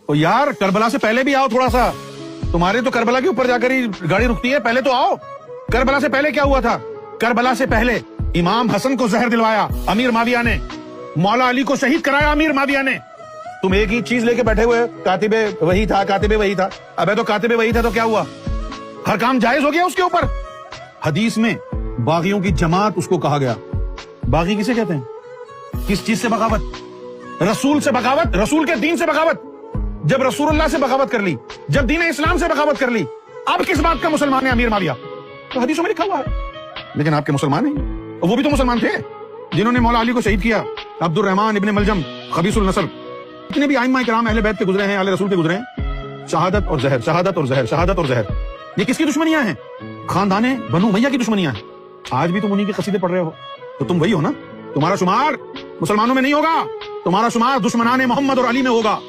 تو یار کربلا سے پہلے بھی آؤ تھوڑا سا, تمہارے تو کربلا کے اوپر جا کر ہی گاڑی رکتی ہے, پہلے تو آؤ. کربلا سے پہلے کیا ہوا تھا؟ کربلا سے پہلے امام حسن کو زہر دلوایا امیر معاویہ نے, مولا علی کو شہید کرایا امیر معاویہ نے. تم ایک ہی چیز لے کے بیٹھے ہوئے, کاتب وہی تھا, کاتب وہی تھا. ابے تو کاتب وہی تھا تو کیا ہوا؟ ہر کام جائز ہو گیا اس کے اوپر. حدیث میں باغیوں کی جماعت اس کو کہا گیا. باغی کسے کہتے ہیں؟ کس چیز سے بغاوت؟ رسول سے بغاوت, رسول کے دین سے بغاوت. جب رسول اللہ سے بغاوت کر لی, جب دین اسلام سے بغاوت کر لی, اب کس بات کا مسلمان ہے امیر معاویہ؟ تو حدیثوں میں لکھا ہوا ہے. لیکن آپ کے مسلمان نہیں, وہ بھی تو مسلمان تھے جنہوں نے مولا علی کو شہید کیا. عبد الرحمن ابن ملجم خبیث النسل, اتنے بھی ائمہ کرام اہل بیت کے گزرے ہیں, اہل رسول کے گزرے ہیں. شہادت اور زہر, شہادت اور زہر, شہادت اور زہر, یہ کس کی دشمنیاں ہیں؟ خاندان بنو امیہ کی دشمنیاں ہیں. آج بھی تم انہی کے قصیدے پڑھ رہے ہو, تو تم وہی ہو نا. تمہارا شمار مسلمانوں میں نہیں ہوگا, تمہارا شمار دشمنان محمد اور علی میں ہوگا.